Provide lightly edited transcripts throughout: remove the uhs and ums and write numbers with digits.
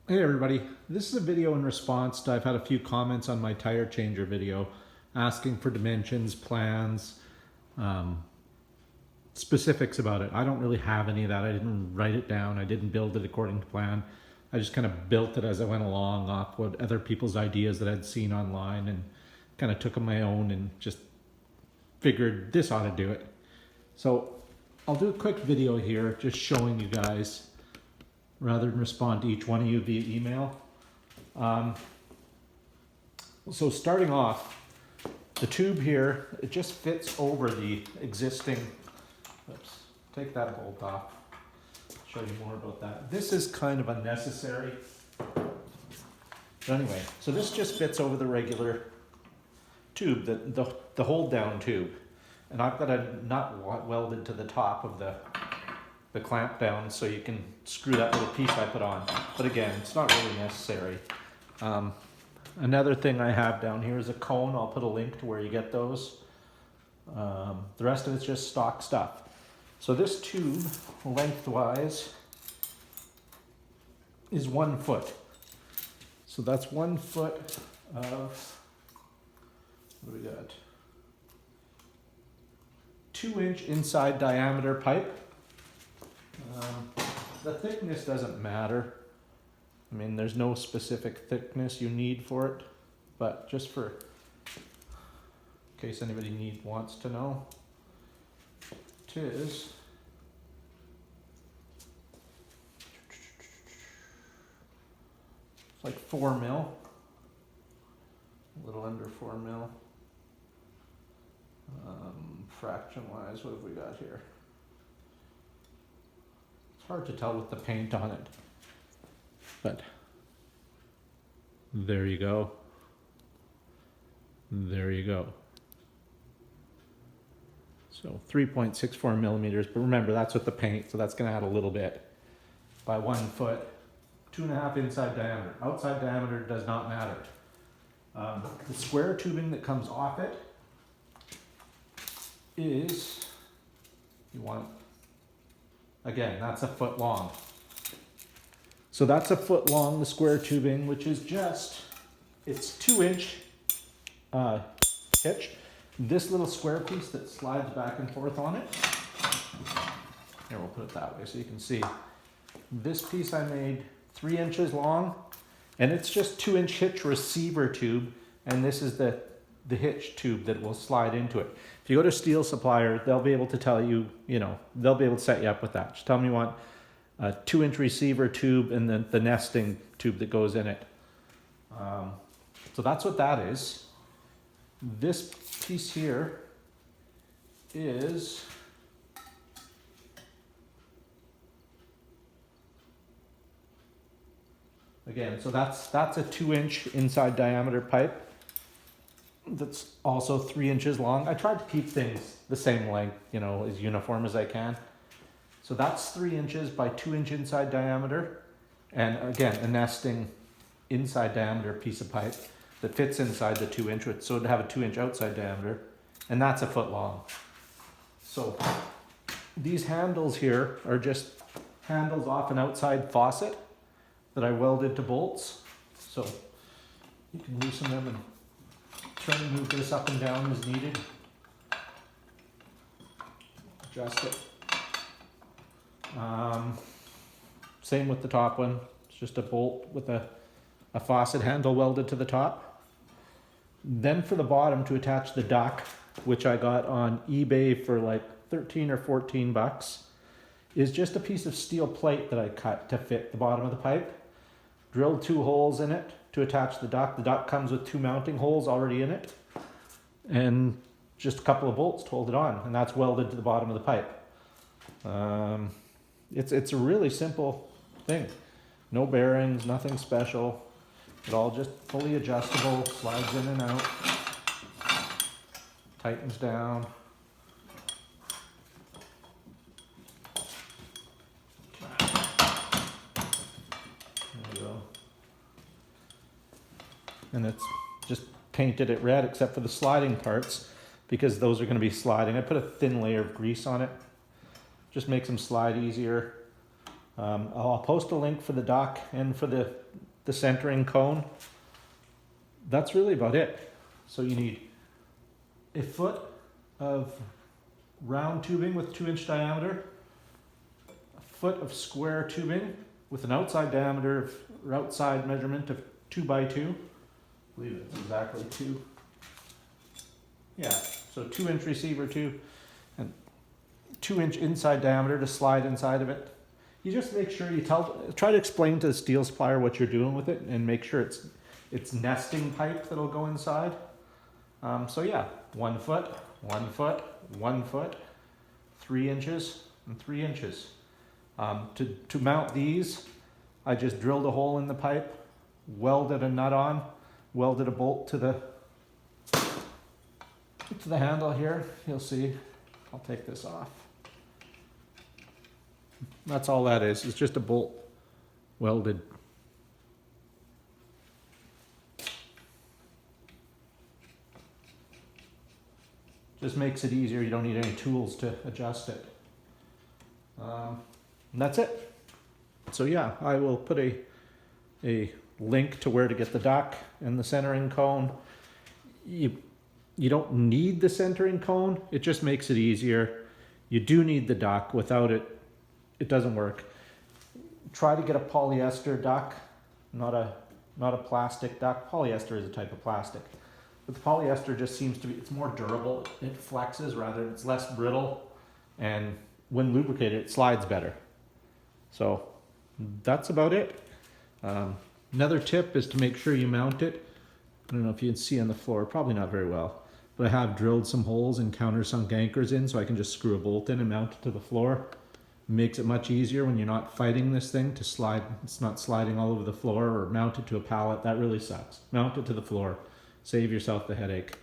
Hey everybody, this is a video in response to I've had a few comments on my tire changer video asking for dimensions, plans, specifics about it. I don't really have any of that. I didn't write it down. I didn't build it according to plan. I just kind of built it as I went along off what other people's ideas that I'd seen online and kind of took them my own and just figured this ought to do it. So I'll do a quick video here just showing you guys rather than respond to each one of you via email. So starting off, the tube here, it just fits over the existing, oops, take that bolt off, show you more about that. This is kind of unnecessary. But anyway, so this just fits over the regular tube, the hold down tube. And I've got a nut welded to the top of the clamp down so you can screw that little piece I put on. But again, it's not really necessary. Another thing I have down here is a cone. I'll put a link to where you get those. The rest of it's just stock stuff. So this tube, lengthwise, is 1 foot. So that's 1 foot of, what do we got? 2-inch inside diameter pipe. The thickness doesn't matter. I mean, there's no specific thickness you need for it, but just for in case anybody wants to know, it is it's like 4 mil, a little under 4 mil. Fraction wise, what have we got here? Hard to tell with the paint on it, but there you go. There you go. So 3.64 millimeters, but remember that's with the paint, so that's going to add a little bit. By 1 foot, 2.5 inside diameter. Outside diameter does not matter. The square tubing that comes off it is, you want, again, that's 1 foot long. So that's 1 foot long, the square tubing, which is just, it's 2-inch hitch. This little square piece that slides back and forth on it. Here, we'll put it that way so you can see. This piece I made 3 inches long, and it's just 2-inch hitch receiver tube, and this is the hitch tube that will slide into it. If you go to Steel Supplier, they'll be able to tell you, they'll be able to set you up with that. Just tell them you want a 2-inch receiver tube and then the nesting tube that goes in it. So that's what that is. This piece here is again, so that's a 2-inch inside diameter pipe. That's also 3 inches long. I tried to keep things the same length, as uniform as I can. So that's 3 inches by 2-inch inside diameter. And again, a nesting inside diameter piece of pipe that fits inside the 2-inch, so to have a 2-inch outside diameter. And that's 1 foot long. So these handles here are just handles off an outside faucet that I welded to bolts. So you can loosen them and try and move this up and down as needed. Adjust it. Same with the top one. It's just a bolt with a faucet handle welded to the top. Then for the bottom to attach the duct, which I got on eBay for like 13 or 14 bucks, is just a piece of steel plate that I cut to fit the bottom of the pipe. Drilled 2 holes in it to attach the duct. The duct comes with 2 mounting holes already in it, and just a couple of bolts to hold it on, and that's welded to the bottom of the pipe. It's a really simple thing. No bearings, nothing special. It all just fully adjustable, slides in and out, tightens down. And it's just painted it red except for the sliding parts because those are going to be sliding. I put a thin layer of grease on it. Just makes them slide easier. I'll post a link for the dock and for the centering cone. That's really about it. So you need a foot of round tubing with 2-inch diameter, a foot of square tubing with an outside diameter or outside measurement of 2 by 2. I believe it's exactly 2. Yeah, so 2-inch receiver tube and 2-inch inside diameter to slide inside of it. You just make sure you try to explain to the steel supplier what you're doing with it and make sure it's nesting pipe that'll go inside. So yeah, 1 foot, 1 foot, 1 foot, 3 inches, and 3 inches. To mount these, I just drilled a hole in the pipe, welded a nut on, welded a bolt to the handle here. You'll see. I'll take this off. That's all that is. It's just a bolt welded. Just makes it easier. You don't need any tools to adjust it. And that's it. So yeah, I will put a link to where to get the dock and the centering cone. You don't need the centering cone. It just makes it easier. You do need the dock. Without it, it doesn't work. Try to get a polyester dock, not a plastic dock. Polyester is a type of plastic. But the polyester just seems to be, it's more durable. It flexes rather, it's less brittle. And when lubricated, it slides better. So that's about it. Another tip is to make sure you mount it. I don't know if you can see on the floor, probably not very well. But I have drilled some holes and countersunk anchors in so I can just screw a bolt in and mount it to the floor. It makes it much easier when you're not fighting this thing to slide. It's not sliding all over the floor or mount it to a pallet. That really sucks. Mount it to the floor. Save yourself the headache.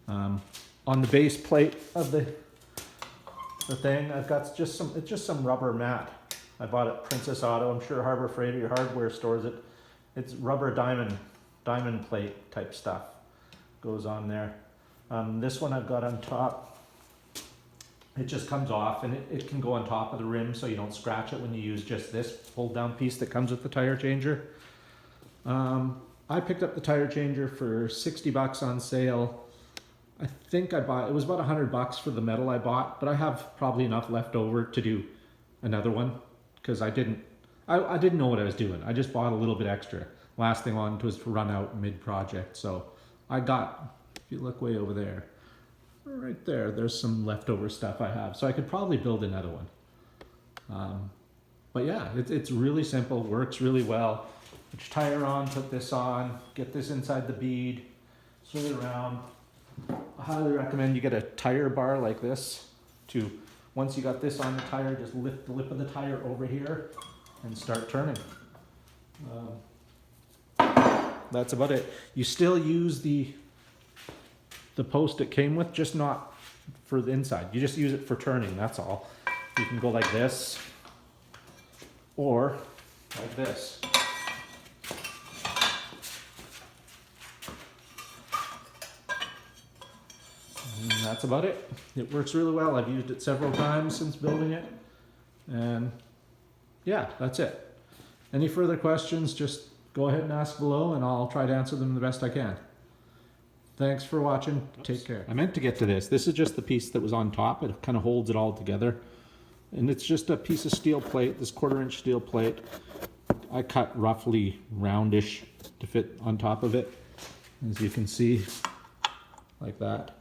On the base plate of the thing, I've got it's just some rubber mat. I bought it at Princess Auto. I'm sure Harbor Freight or your hardware stores it. It's rubber diamond plate type stuff goes on there. This one I've got on top. It just comes off and it can go on top of the rim so you don't scratch it when you use just this fold down piece that comes with the tire changer. I picked up the tire changer for $60 on sale. I think it was about $100 for the metal I bought, but I have probably enough left over to do another one because I didn't know what I was doing. I just bought a little bit extra. Last thing I wanted was to run out mid-project. So I got, if you look way over there, right there, there's some leftover stuff I have. So I could probably build another one. But yeah, it's really simple, works really well. Put your tire on, put this on, get this inside the bead, swing it around. I highly recommend you get a tire bar like this to, once you got this on the tire, just lift the lip of the tire over here and start turning. That's about it. You still use the post it came with, just not for the inside. You just use it for turning, that's all. You can go like this or like this. And that's about it. It works really well. I've used it several times since building it. And yeah, that's it. Any further questions, just go ahead and ask below and I'll try to answer them the best I can. Thanks for watching. Take care. I meant to get to this. This is just the piece that was on top. It kind of holds it all together. And it's just a piece of steel plate, this 1/4-inch steel plate. I cut roughly roundish to fit on top of it, as you can see, like that.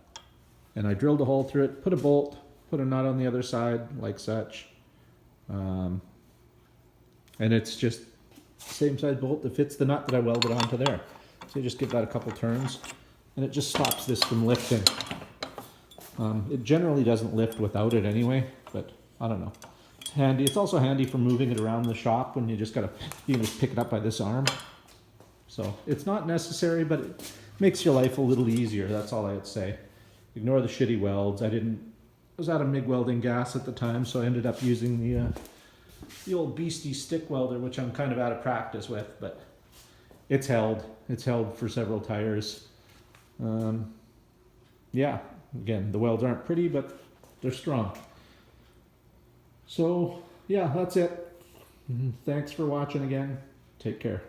And I drilled a hole through it, put a bolt, put a nut on the other side, like such. And it's just same size bolt that fits the nut that I welded onto there. So you just give that a couple turns, and it just stops this from lifting. It generally doesn't lift without it anyway, but I don't know. It's handy. It's also handy for moving it around the shop when you just you can just pick it up by this arm. So it's not necessary, but it makes your life a little easier. That's all I'd say. Ignore the shitty welds. I was out of MIG welding gas at the time, so I ended up using the old beastie stick welder, which I'm kind of out of practice with, but it's held. It's held for several tires. Yeah, again, the welds aren't pretty, but they're strong. So yeah, that's it. Thanks for watching again. Take care.